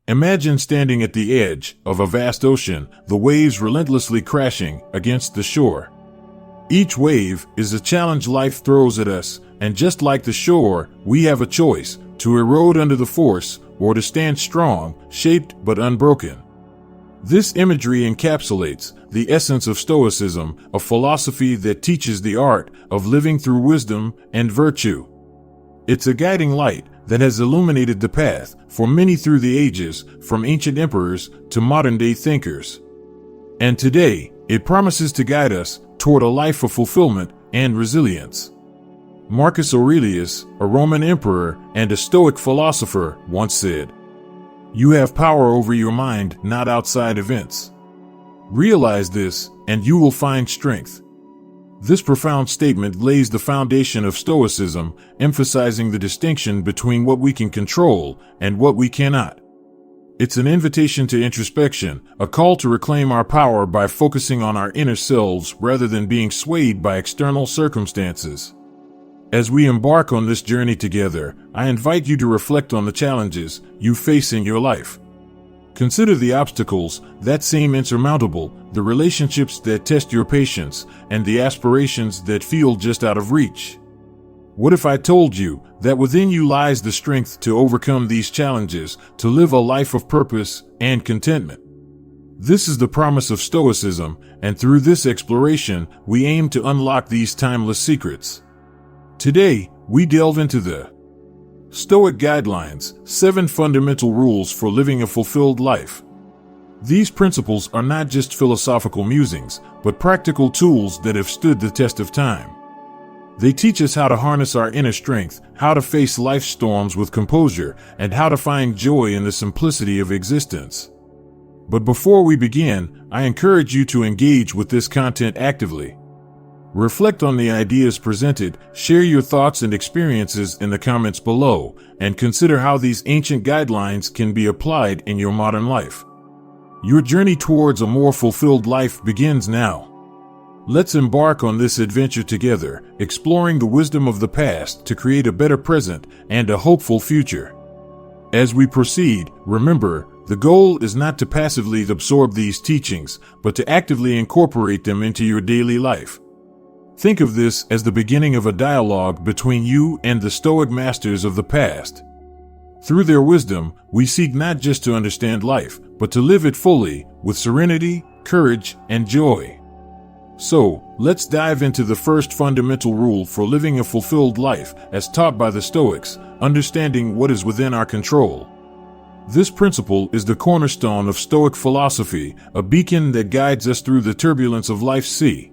Imagine standing at the edge of a vast ocean, the waves relentlessly crashing against the shore. Each wave is a challenge life throws at us, and just like the shore, we have a choice to erode under the force or to stand strong, shaped but unbroken. This imagery encapsulates the essence of Stoicism, a philosophy that teaches the art of living through wisdom and virtue. It's a guiding light that has illuminated the path for many through the ages, from ancient emperors to modern-day thinkers. And today, it promises to guide us toward a life of fulfillment and resilience. Marcus Aurelius, a Roman emperor and a Stoic philosopher, once said, "You have power over your mind, not outside events. Realize this, and you will find strength." This profound statement lays the foundation of Stoicism, emphasizing the distinction between what we can control and what we cannot. It's an invitation to introspection, a call to reclaim our power by focusing on our inner selves rather than being swayed by external circumstances. As we embark on this journey together, I invite you to reflect on the challenges you face in your life. Consider the obstacles that seem insurmountable, the relationships that test your patience, and the aspirations that feel just out of reach. What if I told you that within you lies the strength to overcome these challenges, to live a life of purpose and contentment? This is the promise of Stoicism, and through this exploration, we aim to unlock these timeless secrets. Today, we delve into the Stoic Guidelines, 7 fundamental rules for living a fulfilled life. These principles are not just philosophical musings, but practical tools that have stood the test of time. They teach us how to harness our inner strength, how to face life's storms with composure, and how to find joy in the simplicity of existence. But before we begin, I encourage you to engage with this content actively. Reflect on the ideas presented, share your thoughts and experiences in the comments below, and consider how these ancient guidelines can be applied in your modern life. Your journey towards a more fulfilled life begins now. Let's embark on this adventure together, exploring the wisdom of the past to create a better present and a hopeful future. As we proceed, remember, the goal is not to passively absorb these teachings, but to actively incorporate them into your daily life. Think of this as the beginning of a dialogue between you and the Stoic masters of the past. Through their wisdom, we seek not just to understand life, but to live it fully, with serenity, courage, and joy. So, let's dive into the first fundamental rule for living a fulfilled life, as taught by the Stoics, understanding what is within our control. This principle is the cornerstone of Stoic philosophy, a beacon that guides us through the turbulence of life's sea.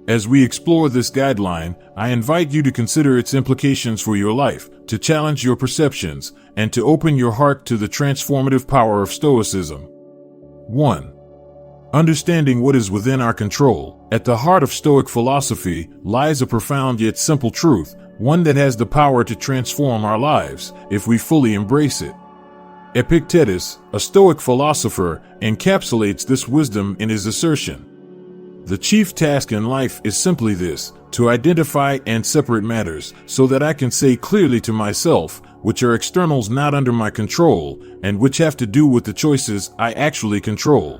As we explore this guideline, I invite you to consider its implications for your life, to challenge your perceptions, and to open your heart to the transformative power of Stoicism. 1. Understanding what is within our control. At the heart of Stoic philosophy lies a profound yet simple truth, one that has the power to transform our lives if we fully embrace it. Epictetus, a Stoic philosopher, encapsulates this wisdom in his assertion: "The chief task in life is simply this, to identify and separate matters, so that I can say clearly to myself, which are externals not under my control, and which have to do with the choices I actually control."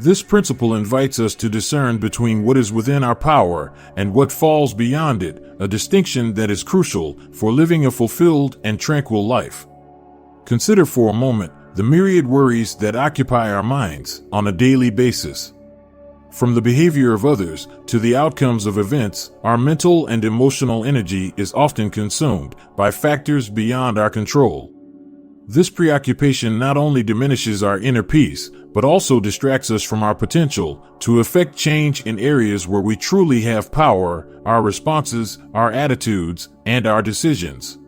This principle invites us to discern between what is within our power and what falls beyond it, a distinction that is crucial for living a fulfilled and tranquil life. Consider for a moment the myriad worries that occupy our minds on a daily basis. From the behavior of others to the outcomes of events, our mental and emotional energy is often consumed by factors beyond our control. This preoccupation not only diminishes our inner peace, but also distracts us from our potential to effect change in areas where we truly have power, our responses, our attitudes, and our decisions.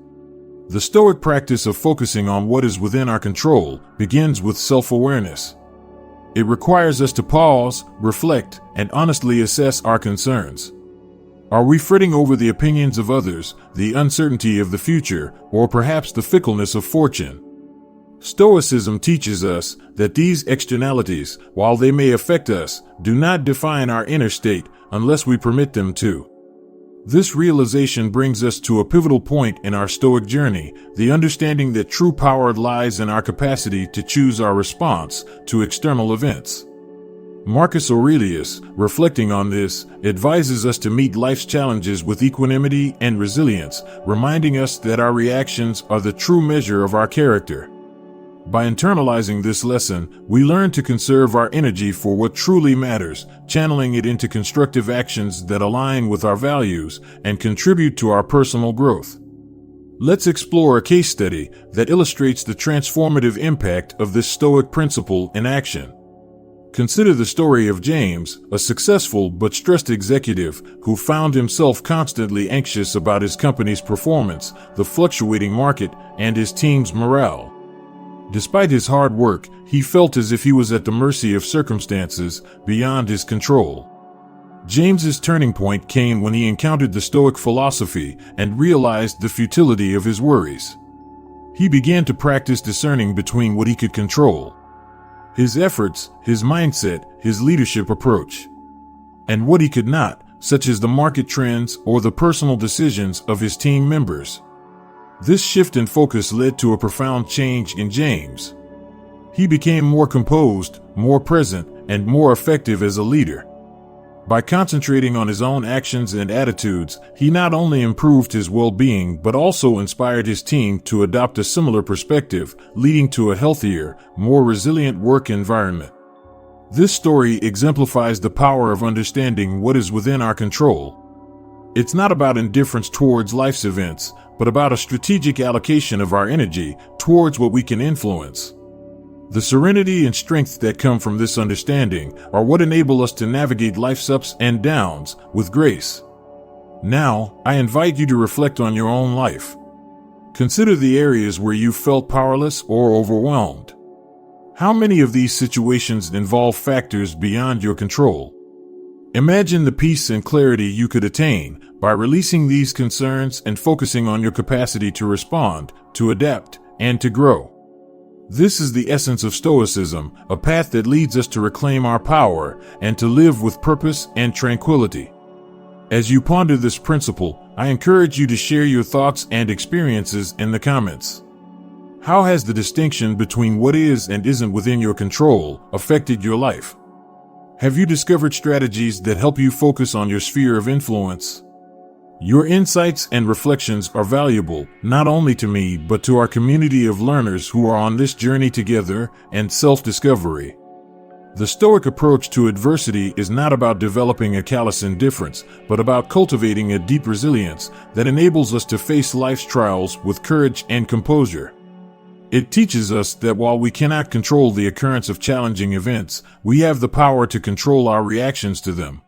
The Stoic practice of focusing on what is within our control begins with self-awareness. It requires us to pause, reflect, and honestly assess our concerns. Are we fretting over the opinions of others, the uncertainty of the future, or perhaps the fickleness of fortune? Stoicism teaches us that these externalities, while they may affect us, do not define our inner state unless we permit them to. This realization brings us to a pivotal point in our Stoic journey, the understanding that true power lies in our capacity to choose our response to external events. Marcus Aurelius, reflecting on this, advises us to meet life's challenges with equanimity and resilience, reminding us that our reactions are the true measure of our character. By internalizing this lesson, we learn to conserve our energy for what truly matters, channeling it into constructive actions that align with our values and contribute to our personal growth. Let's explore a case study that illustrates the transformative impact of this Stoic principle in action. Consider the story of James, a successful but stressed executive who found himself constantly anxious about his company's performance, the fluctuating market, and his team's morale. Despite his hard work, he felt as if he was at the mercy of circumstances beyond his control. James's turning point came when he encountered the Stoic philosophy and realized the futility of his worries. He began to practice discerning between what he could control, his efforts, his mindset, his leadership approach, and what he could not, such as the market trends or the personal decisions of his team members. This shift in focus led to a profound change in James. He became more composed, more present, and more effective as a leader. By concentrating on his own actions and attitudes, he not only improved his well-being but also inspired his team to adopt a similar perspective, leading to a healthier, more resilient work environment. This story exemplifies the power of understanding what is within our control. It's not about indifference towards life's events, but about a strategic allocation of our energy towards what we can influence. The serenity and strength that come from this understanding are what enable us to navigate life's ups and downs with grace. Now, I invite you to reflect on your own life. Consider the areas where you felt powerless or overwhelmed. How many of these situations involve factors beyond your control? Imagine the peace and clarity you could attain by releasing these concerns and focusing on your capacity to respond, to adapt, and to grow. This is the essence of Stoicism, a path that leads us to reclaim our power and to live with purpose and tranquility. As you ponder this principle, I encourage you to share your thoughts and experiences in the comments. How has the distinction between what is and isn't within your control affected your life? Have you discovered strategies that help you focus on your sphere of influence? Your insights and reflections are valuable, not only to me, but to our community of learners who are on this journey together and self-discovery. The Stoic approach to adversity is not about developing a callous indifference, but about cultivating a deep resilience that enables us to face life's trials with courage and composure. It teaches us that while we cannot control the occurrence of challenging events, we have the power to control our reactions to them.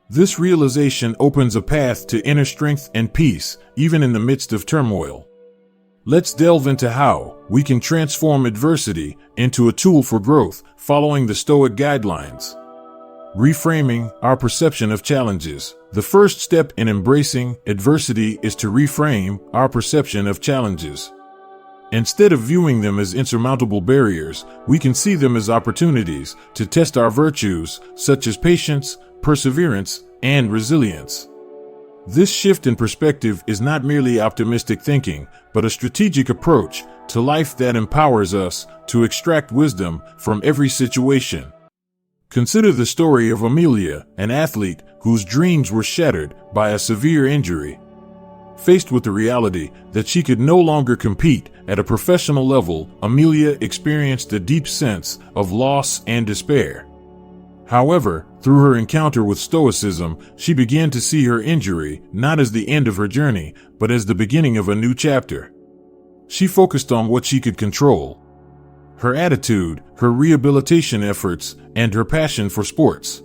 This realization opens a path to inner strength and peace, even in the midst of turmoil. Let's delve into how we can transform adversity into a tool for growth, following the Stoic guidelines. Reframing our perception of challenges. The first step in embracing adversity is to reframe our perception of challenges. Instead of viewing them as insurmountable barriers, we can see them as opportunities to test our virtues, such as patience, perseverance, and resilience. This shift in perspective is not merely optimistic thinking, but a strategic approach to life that empowers us to extract wisdom from every situation. Consider the story of Amelia, an athlete whose dreams were shattered by a severe injury. Faced with the reality that she could no longer compete at a professional level, Amelia experienced a deep sense of loss and despair. However, through her encounter with Stoicism, she began to see her injury not as the end of her journey, but as the beginning of a new chapter. She focused on what she could control: her attitude, her rehabilitation efforts, and her passion for sports.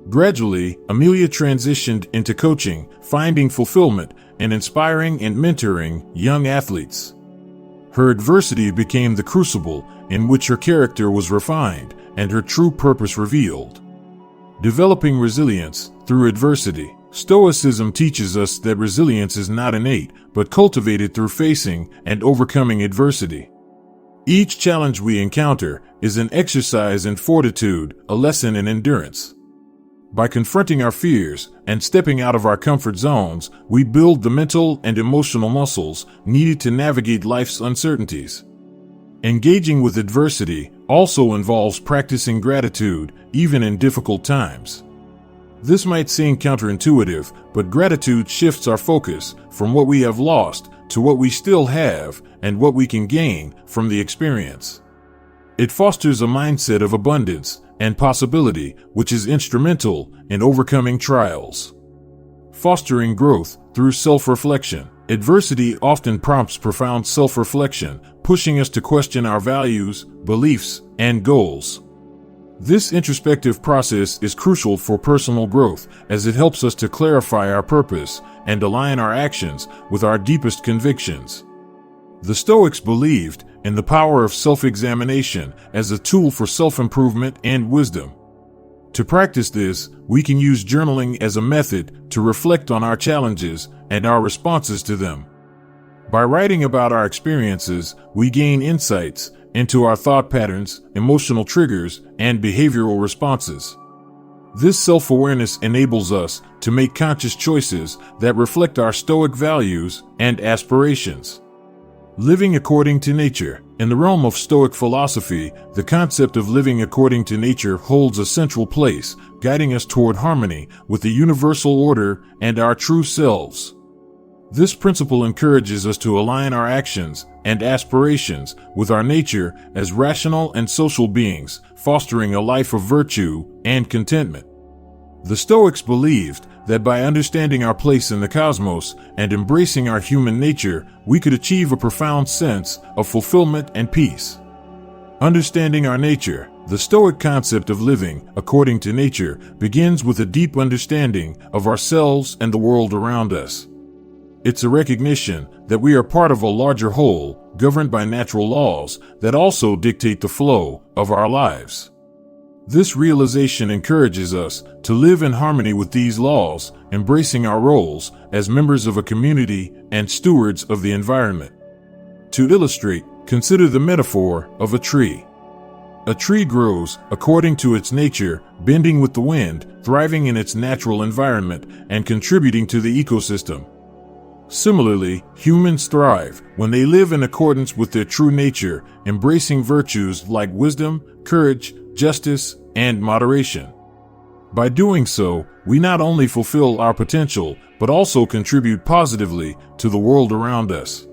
Gradually, Amelia transitioned into coaching, finding fulfillment and inspiring and mentoring young athletes. Her adversity became the crucible in which her character was refined and her true purpose revealed. Developing resilience through adversity. Stoicism teaches us that resilience is not innate, but cultivated through facing and overcoming adversity. Each challenge we encounter is an exercise in fortitude, a lesson in endurance. By confronting our fears and stepping out of our comfort zones, we build the mental and emotional muscles needed to navigate life's uncertainties. Engaging with adversity also involves practicing gratitude, even in difficult times. This might seem counterintuitive, but gratitude shifts our focus from what we have lost to what we still have and what we can gain from the experience. It fosters a mindset of abundance and possibility, which is instrumental in overcoming trials. Fostering growth through self-reflection. Adversity often prompts profound self-reflection, pushing us to question our values, beliefs, and goals. This introspective process is crucial for personal growth as it helps us to clarify our purpose and align our actions with our deepest convictions. The Stoics believed in the power of self-examination as a tool for self-improvement and wisdom. To practice this, we can use journaling as a method to reflect on our challenges and our responses to them. By writing about our experiences, we gain insights into our thought patterns, emotional triggers, and behavioral responses. This self-awareness enables us to make conscious choices that reflect our Stoic values and aspirations. Living according to nature. In the realm of Stoic philosophy, the concept of living according to nature holds a central place, guiding us toward harmony with the universal order and our true selves. This principle encourages us to align our actions and aspirations with our nature as rational and social beings, fostering a life of virtue and contentment. The Stoics believed that by understanding our place in the cosmos and embracing our human nature, we could achieve a profound sense of fulfillment and peace. Understanding our nature. The Stoic concept of living according to nature begins with a deep understanding of ourselves and the world around us. It's a recognition that we are part of a larger whole, governed by natural laws that also dictate the flow of our lives. This realization encourages us to live in harmony with these laws, embracing our roles as members of a community and stewards of the environment. To illustrate, consider the metaphor of a tree. A tree grows according to its nature, bending with the wind, thriving in its natural environment, and contributing to the ecosystem. Similarly, humans thrive when they live in accordance with their true nature, embracing virtues like wisdom, courage, justice, and moderation. By doing so, we not only fulfill our potential, but also contribute positively to the world around us.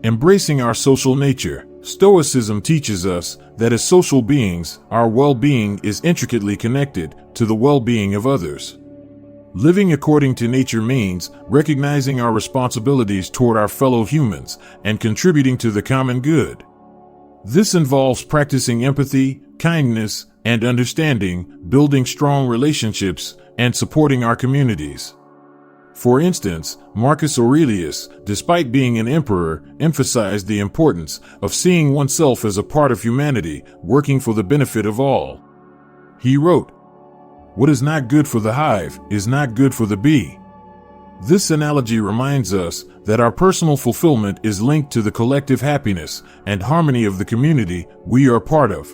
Embracing our social nature. Stoicism teaches us that as social beings, our well-being is intricately connected to the well-being of others. Living according to nature means recognizing our responsibilities toward our fellow humans and contributing to the common good. This involves practicing empathy, kindness, and understanding, building strong relationships, and supporting our communities. For instance, Marcus Aurelius, despite being an emperor, emphasized the importance of seeing oneself as a part of humanity, working for the benefit of all. He wrote, "What is not good for the hive is not good for the bee." This analogy reminds us that our personal fulfillment is linked to the collective happiness and harmony of the community we are part of.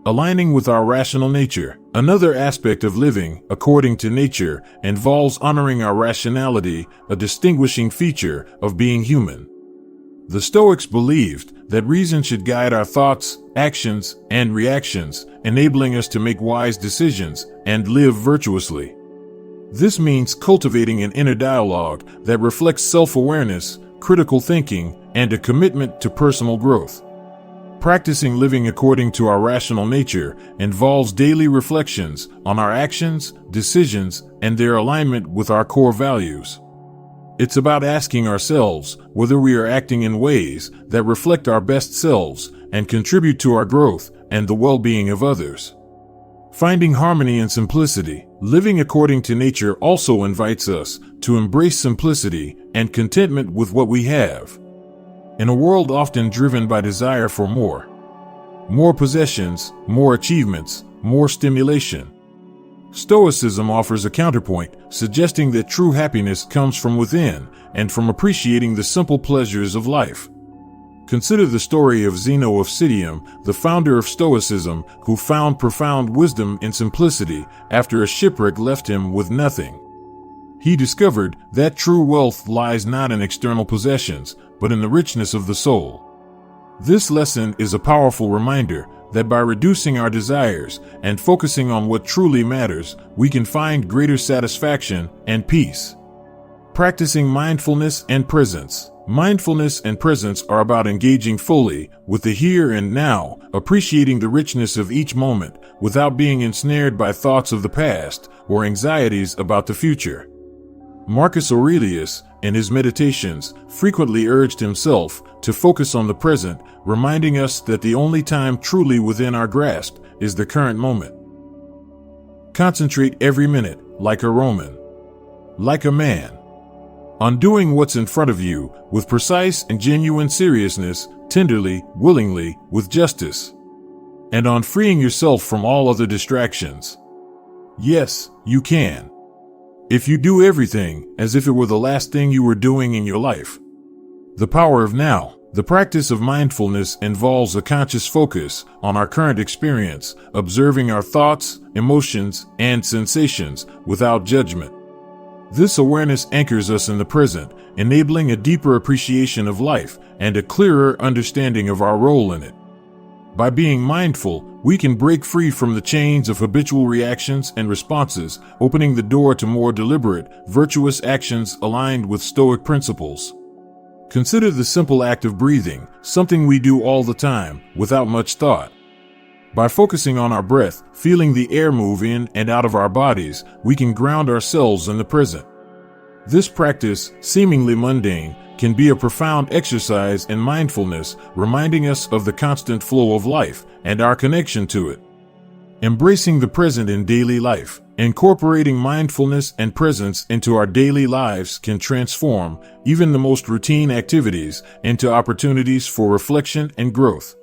Aligning with our rational nature. Another aspect of living according to nature involves honoring our rationality, a distinguishing feature of being human. The Stoics believed that reason should guide our thoughts, actions, and reactions, enabling us to make wise decisions and live virtuously. This means cultivating an inner dialogue that reflects self-awareness, critical thinking, and a commitment to personal growth. Practicing living according to our rational nature involves daily reflections on our actions, decisions, and their alignment with our core values. It's about asking ourselves whether we are acting in ways that reflect our best selves and contribute to our growth and the well-being of others. Finding harmony in simplicity. Living according to nature also invites us to embrace simplicity and contentment with what we have. In a world often driven by desire for more possessions, more achievements, more stimulation, Stoicism offers a counterpoint, suggesting that true happiness comes from within and from appreciating the simple pleasures of life. Consider the story of Zeno of Citium, the founder of Stoicism, who found profound wisdom in simplicity after a shipwreck left him with nothing. He discovered that true wealth lies not in external possessions, but in the richness of the soul. This lesson is a powerful reminder that by reducing our desires and focusing on what truly matters, we can find greater satisfaction and peace. Practicing mindfulness and presence. Mindfulness and presence are about engaging fully with the here and now, appreciating the richness of each moment without being ensnared by thoughts of the past or anxieties about the future. Marcus Aurelius, in his meditations, frequently urged himself to focus on the present, reminding us that the only time truly within our grasp is the current moment. Concentrate every minute, like a Roman, like a man, on doing what's in front of you with precise and genuine seriousness, tenderly, willingly, with justice, and on freeing yourself from all other distractions. Yes, you can. If you do everything as if it were the last thing you were doing in your life. The power of now. The practice of mindfulness involves a conscious focus on our current experience, observing our thoughts, emotions, and sensations without judgment. This awareness anchors us in the present, enabling a deeper appreciation of life and a clearer understanding of our role in it. By being mindful, we can break free from the chains of habitual reactions and responses, opening the door to more deliberate, virtuous actions aligned with Stoic principles. Consider the simple act of breathing, something we do all the time, without much thought. By focusing on our breath, feeling the air move in and out of our bodies, we can ground ourselves in the present. This practice, seemingly mundane, can be a profound exercise in mindfulness, reminding us of the constant flow of life and our connection to it. Embracing the present in daily life. Incorporating mindfulness and presence into our daily lives can transform even the most routine activities into opportunities for reflection and growth.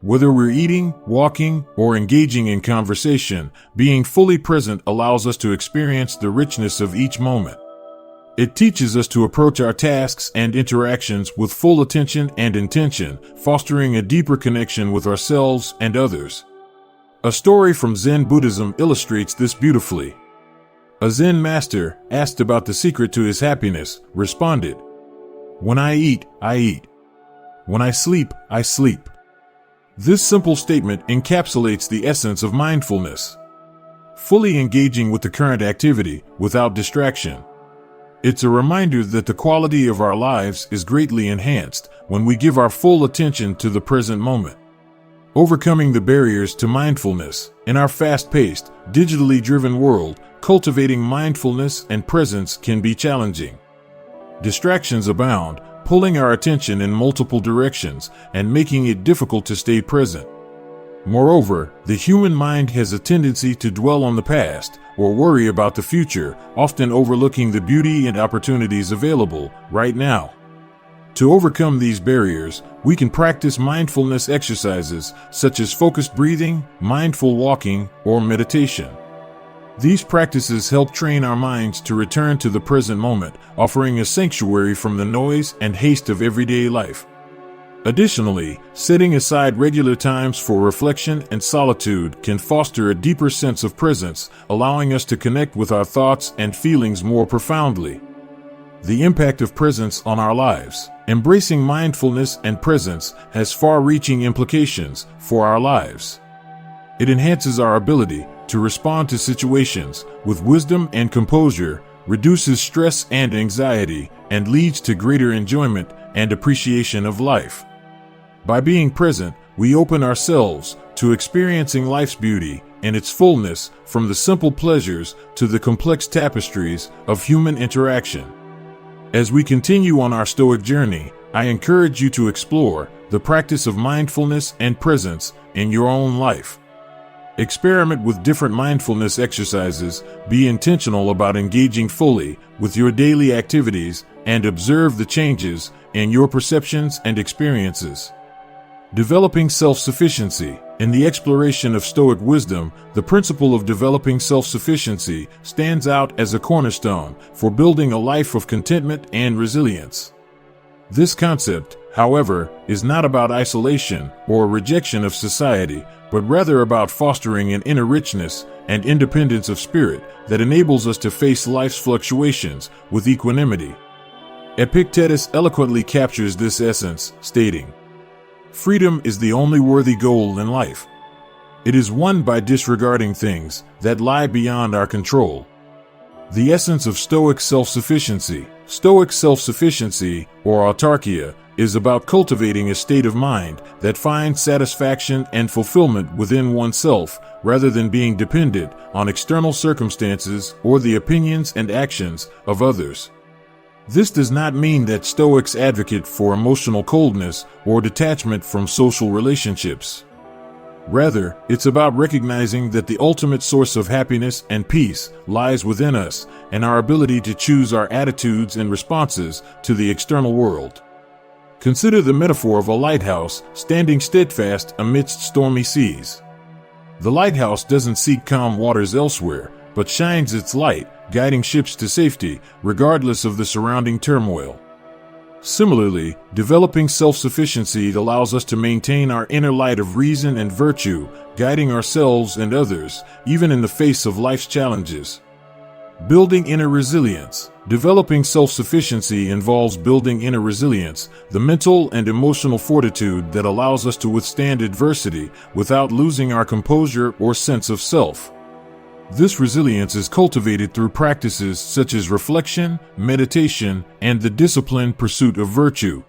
Whether we're eating, walking, or engaging in conversation, being fully present allows us to experience the richness of each moment. It teaches us to approach our tasks and interactions with full attention and intention, fostering a deeper connection with ourselves and others. A story from Zen Buddhism illustrates this beautifully. A Zen master, asked about the secret to his happiness, responded, "When I eat, I eat. When I sleep, I sleep." This simple statement encapsulates the essence of mindfulness. Fully engaging with the current activity without distraction. It's a reminder that the quality of our lives is greatly enhanced when we give our full attention to the present moment. Overcoming the barriers to mindfulness. In our fast-paced, digitally driven world, cultivating mindfulness and presence can be challenging. Distractions abound, pulling our attention in multiple directions and making it difficult to stay present. Moreover, the human mind has a tendency to dwell on the past or worry about the future, often overlooking the beauty and opportunities available right now. To overcome these barriers, we can practice mindfulness exercises such as focused breathing, mindful walking, or meditation. These practices help train our minds to return to the present moment, offering a sanctuary from the noise and haste of everyday life. Additionally, setting aside regular times for reflection and solitude can foster a deeper sense of presence, allowing us to connect with our thoughts and feelings more profoundly. The impact of presence on our lives. Embracing mindfulness and presence has far-reaching implications for our lives. It enhances our ability to respond to situations with wisdom and composure, reduces stress and anxiety, and leads to greater enjoyment and appreciation of life. By being present, we open ourselves to experiencing life's beauty in its fullness, from the simple pleasures to the complex tapestries of human interaction. As we continue on our Stoic journey, I encourage you to explore the practice of mindfulness and presence in your own life. Experiment with different mindfulness exercises, be intentional about engaging fully with your daily activities, and observe the changes in your perceptions and experiences. Developing self-sufficiency. In the exploration of Stoic wisdom, the principle of developing self-sufficiency stands out as a cornerstone for building a life of contentment and resilience. This concept, however, is not about isolation or rejection of society, but rather about fostering an inner richness and independence of spirit that enables us to face life's fluctuations with equanimity. Epictetus eloquently captures this essence, stating, "Freedom is the only worthy goal in life. It is won by disregarding things that lie beyond our control." The essence of Stoic self-sufficiency. Stoic self-sufficiency, or autarkia, is about cultivating a state of mind that finds satisfaction and fulfillment within oneself rather than being dependent on external circumstances or the opinions and actions of others. This does not mean that Stoics advocate for emotional coldness or detachment from social relationships. Rather, it's about recognizing that the ultimate source of happiness and peace lies within us and our ability to choose our attitudes and responses to the external world. Consider the metaphor of a lighthouse standing steadfast amidst stormy seas. The lighthouse doesn't seek calm waters elsewhere, but shines its light, guiding ships to safety, regardless of the surrounding turmoil. Similarly, developing self-sufficiency allows us to maintain our inner light of reason and virtue, guiding ourselves and others, even in the face of life's challenges. Building inner resilience. Developing self-sufficiency involves building inner resilience, the mental and emotional fortitude that allows us to withstand adversity without losing our composure or sense of self. This resilience is cultivated through practices such as reflection, meditation, and the disciplined pursuit of virtue.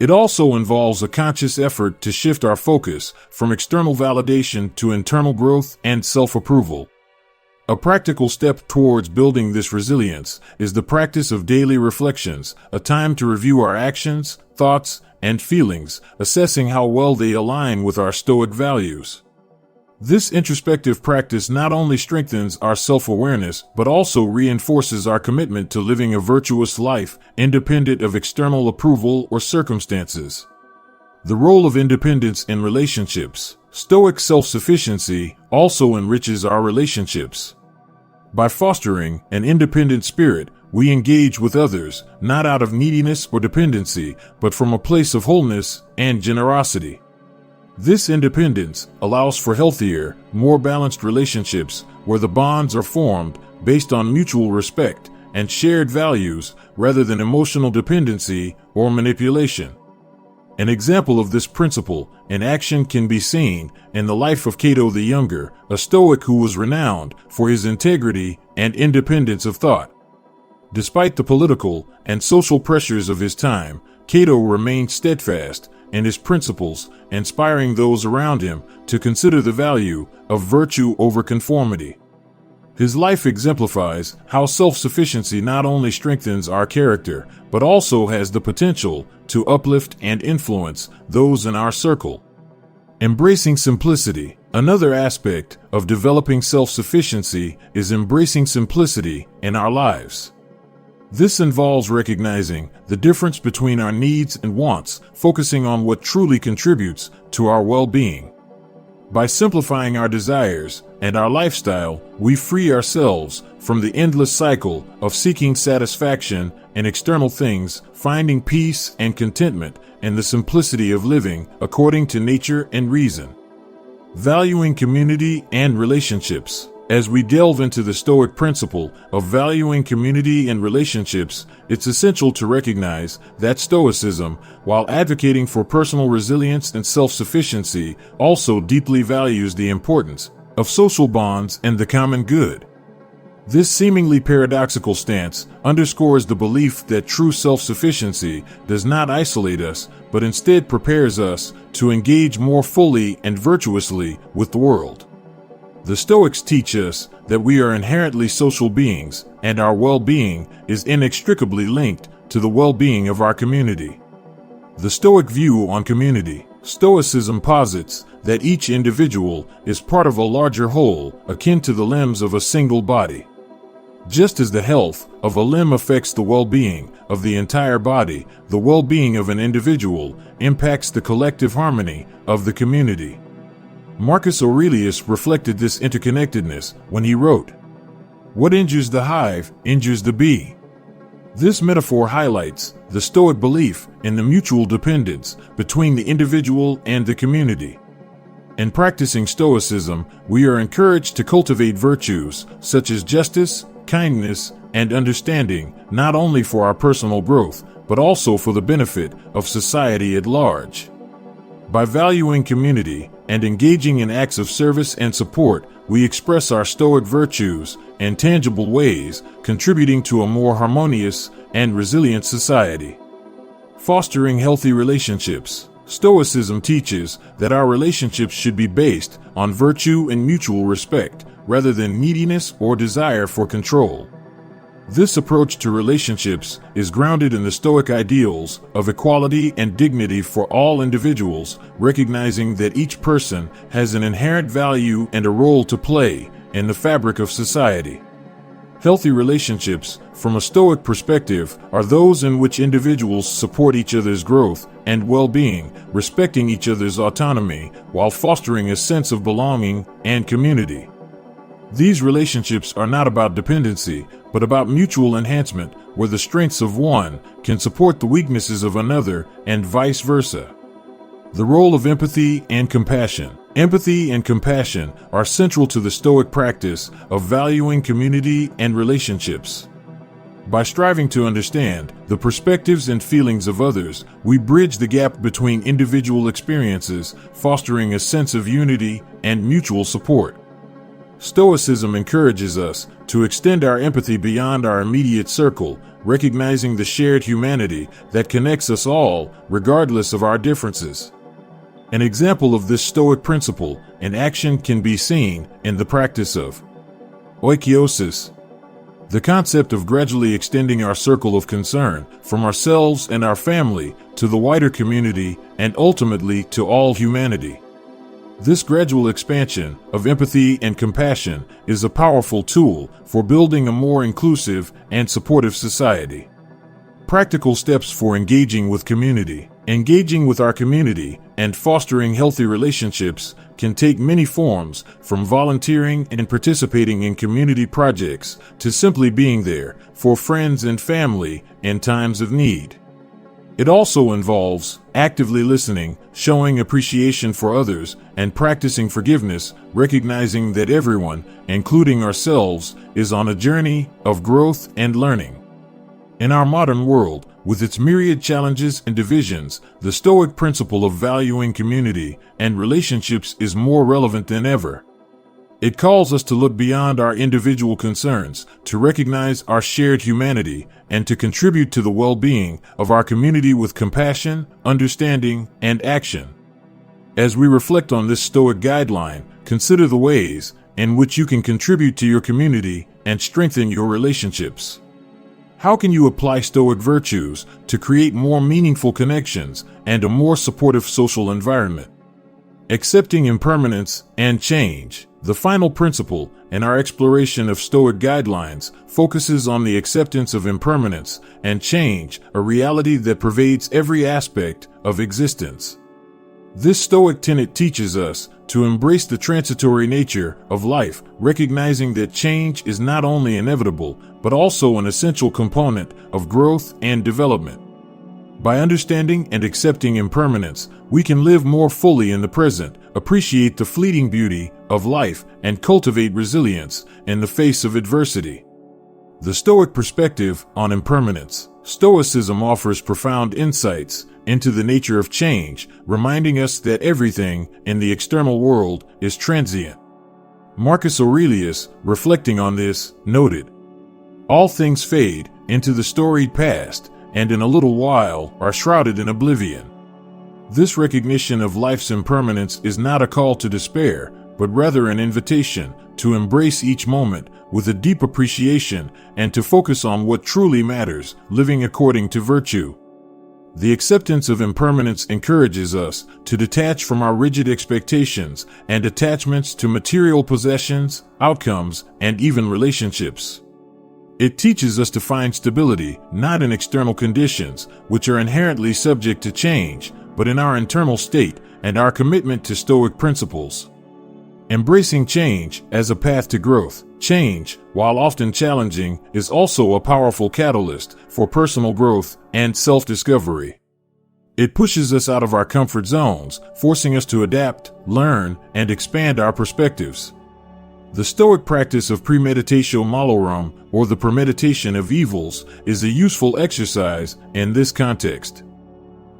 It also involves a conscious effort to shift our focus from external validation to internal growth and self-approval. A practical step towards building this resilience is the practice of daily reflections, a time to review our actions, thoughts, and feelings, assessing how well they align with our Stoic values. This introspective practice not only strengthens our self-awareness, but also reinforces our commitment to living a virtuous life, independent of external approval or circumstances. The role of independence in relationships. Stoic self-sufficiency also enriches our relationships. By fostering an independent spirit, we engage with others, not out of neediness or dependency, but from a place of wholeness and generosity. This independence allows for healthier, more balanced relationships where the bonds are formed based on mutual respect and shared values rather than emotional dependency or manipulation. An example of this principle in action can be seen in the life of Cato the Younger, a Stoic who was renowned for his integrity and independence of thought. Despite the political and social pressures of his time, Cato remained steadfast in his principles, inspiring those around him to consider the value of virtue over conformity. His life exemplifies how self-sufficiency not only strengthens our character, but also has the potential to uplift and influence those in our circle. Embracing simplicity. Another aspect of developing self-sufficiency is embracing simplicity in our lives. This involves recognizing the difference between our needs and wants, focusing on what truly contributes to our well-being. By simplifying our desires and our lifestyle, we free ourselves from the endless cycle of seeking satisfaction in external things, finding peace and contentment in the simplicity of living according to nature and reason. Valuing community and relationships. As we delve into the Stoic principle of valuing community and relationships, it's essential to recognize that Stoicism, while advocating for personal resilience and self-sufficiency, also deeply values the importance of social bonds and the common good. This seemingly paradoxical stance underscores the belief that true self-sufficiency does not isolate us, but instead prepares us to engage more fully and virtuously with the world. The Stoics teach us that we are inherently social beings, and our well-being is inextricably linked to the well-being of our community. The Stoic view on community. Stoicism posits that each individual is part of a larger whole, akin to the limbs of a single body. Just as the health of a limb affects the well-being of the entire body, the well-being of an individual impacts the collective harmony of the community. Marcus Aurelius reflected this interconnectedness when he wrote, "What injures the hive injures the bee." This metaphor highlights the Stoic belief in the mutual dependence between the individual and the community. In practicing Stoicism, we are encouraged to cultivate virtues such as justice, kindness, and understanding, not only for our personal growth, but also for the benefit of society at large. By valuing community and engaging in acts of service and support, we express our Stoic virtues in tangible ways, contributing to a more harmonious and resilient society. Fostering healthy relationships. Stoicism teaches that our relationships should be based on virtue and mutual respect, rather than neediness or desire for control. This approach to relationships is grounded in the Stoic ideals of equality and dignity for all individuals, recognizing that each person has an inherent value and a role to play in the fabric of society. Healthy relationships, from a Stoic perspective, are those in which individuals support each other's growth and well-being, respecting each other's autonomy while fostering a sense of belonging and community. These relationships are not about dependency, but about mutual enhancement, where the strengths of one can support the weaknesses of another and vice versa. The role of empathy and compassion. Empathy and compassion are central to the Stoic practice of valuing community and relationships. By striving to understand the perspectives and feelings of others, we bridge the gap between individual experiences, fostering a sense of unity and mutual support. Stoicism encourages us to extend our empathy beyond our immediate circle, recognizing the shared humanity that connects us all, regardless of our differences. An example of this Stoic principle in action can be seen in the practice of oikeiosis, the concept of gradually extending our circle of concern from ourselves and our family to the wider community and ultimately to all humanity. This gradual expansion of empathy and compassion is a powerful tool for building a more inclusive and supportive society. Practical steps for engaging with community. Engaging with our community and fostering healthy relationships can take many forms, from volunteering and participating in community projects to simply being there for friends and family in times of need. It also involves actively listening, showing appreciation for others, and practicing forgiveness, recognizing that everyone, including ourselves, is on a journey of growth and learning. In our modern world, with its myriad challenges and divisions, the Stoic principle of valuing community and relationships is more relevant than ever. It calls us to look beyond our individual concerns, to recognize our shared humanity, and to contribute to the well-being of our community with compassion, understanding, and action. As we reflect on this Stoic guideline, consider the ways in which you can contribute to your community and strengthen your relationships. How can you apply Stoic virtues to create more meaningful connections and a more supportive social environment? Accepting impermanence and change. The final principle in our exploration of Stoic guidelines focuses on the acceptance of impermanence and change, a reality that pervades every aspect of existence. This Stoic tenet teaches us to embrace the transitory nature of life, recognizing that change is not only inevitable, but also an essential component of growth and development. By understanding and accepting impermanence, we can live more fully in the present, appreciate the fleeting beauty of life, and cultivate resilience in the face of adversity. The Stoic perspective on impermanence. Stoicism offers profound insights into the nature of change, reminding us that everything in the external world is transient. Marcus Aurelius, reflecting on this, noted, "All things fade into the storied past, and in a little while are shrouded in oblivion." This recognition of life's impermanence is not a call to despair, but rather an invitation to embrace each moment with a deep appreciation and to focus on what truly matters, living according to virtue. The acceptance of impermanence encourages us to detach from our rigid expectations and attachments to material possessions, outcomes, and even relationships. It teaches us to find stability, not in external conditions, which are inherently subject to change, but in our internal state and our commitment to Stoic principles. Embracing change as a path to growth. Change, while often challenging, is also a powerful catalyst for personal growth and self-discovery. It pushes us out of our comfort zones, forcing us to adapt, learn, and expand our perspectives. The Stoic practice of premeditatio malorum, or the premeditation of evils, is a useful exercise in this context.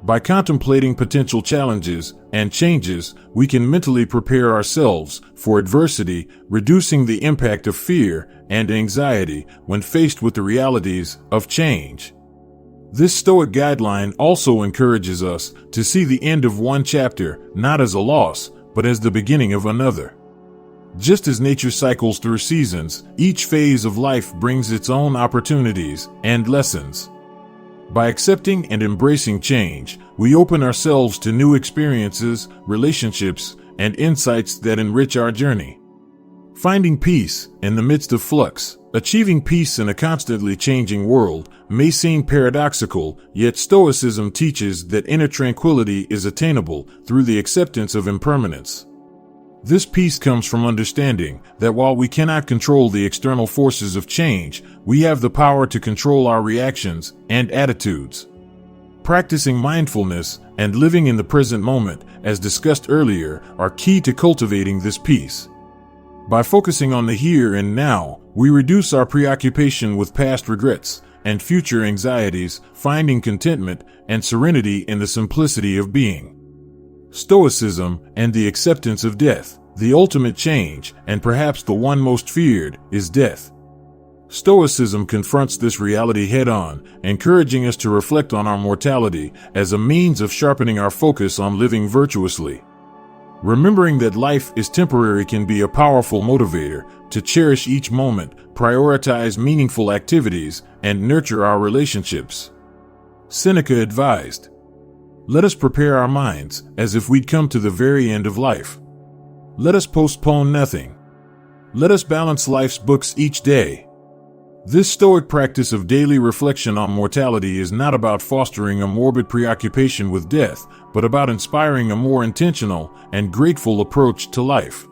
By contemplating potential challenges and changes, we can mentally prepare ourselves for adversity, reducing the impact of fear and anxiety when faced with the realities of change. This Stoic guideline also encourages us to see the end of one chapter not as a loss, but as the beginning of another. Just as nature cycles through seasons, each phase of life brings its own opportunities and lessons. By accepting and embracing change, we open ourselves to new experiences, relationships, and insights that enrich our journey. Finding peace in the midst of flux. Achieving peace in a constantly changing world may seem paradoxical, yet Stoicism teaches that inner tranquility is attainable through the acceptance of impermanence. This peace comes from understanding that while we cannot control the external forces of change, we have the power to control our reactions and attitudes. Practicing mindfulness and living in the present moment, as discussed earlier, are key to cultivating this peace. By focusing on the here and now, we reduce our preoccupation with past regrets and future anxieties, finding contentment and serenity in the simplicity of being. Stoicism and the acceptance of death. The ultimate change, and perhaps the one most feared, is death. Stoicism confronts this reality head-on, encouraging us to reflect on our mortality as a means of sharpening our focus on living virtuously. Remembering that life is temporary can be a powerful motivator to cherish each moment, prioritize meaningful activities, and nurture our relationships. Seneca advised, "Let us prepare our minds as if we'd come to the very end of life. Let us postpone nothing. Let us balance life's books each day." This Stoic practice of daily reflection on mortality is not about fostering a morbid preoccupation with death, but about inspiring a more intentional and grateful approach to life.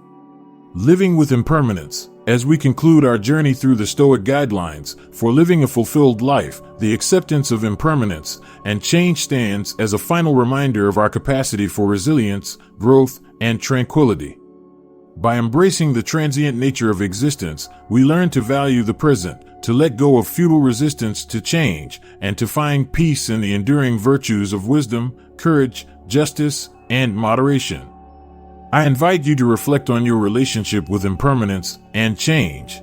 Living with impermanence. As we conclude our journey through the Stoic guidelines for living a fulfilled life, the acceptance of impermanence and change stands as a final reminder of our capacity for resilience, growth, and tranquility. By embracing the transient nature of existence, we learn to value the present, to let go of futile resistance to change, and to find peace in the enduring virtues of wisdom, courage, justice, and moderation. I invite you to reflect on your relationship with impermanence and change.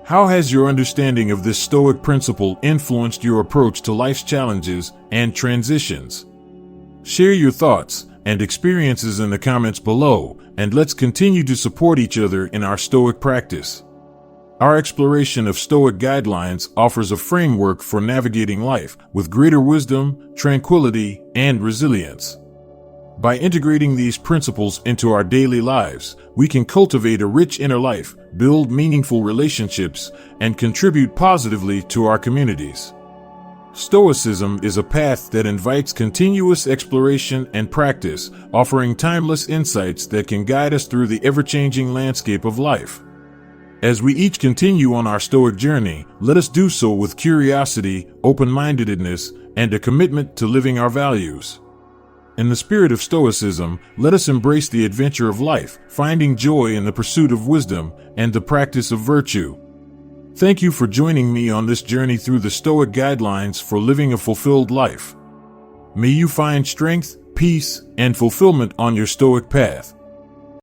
How has your understanding of this Stoic principle influenced your approach to life's challenges and transitions? Share your thoughts and experiences in the comments below, and let's continue to support each other in our Stoic practice. Our exploration of Stoic guidelines offers a framework for navigating life with greater wisdom, tranquility, and resilience. By integrating these principles into our daily lives, we can cultivate a rich inner life, build meaningful relationships, and contribute positively to our communities. Stoicism is a path that invites continuous exploration and practice, offering timeless insights that can guide us through the ever-changing landscape of life. As we each continue on our Stoic journey, let us do so with curiosity, open-mindedness, and a commitment to living our values. In the spirit of Stoicism, let us embrace the adventure of life, finding joy in the pursuit of wisdom and the practice of virtue. Thank you for joining me on this journey through the Stoic guidelines for living a fulfilled life. May you find strength, peace, and fulfillment on your Stoic path.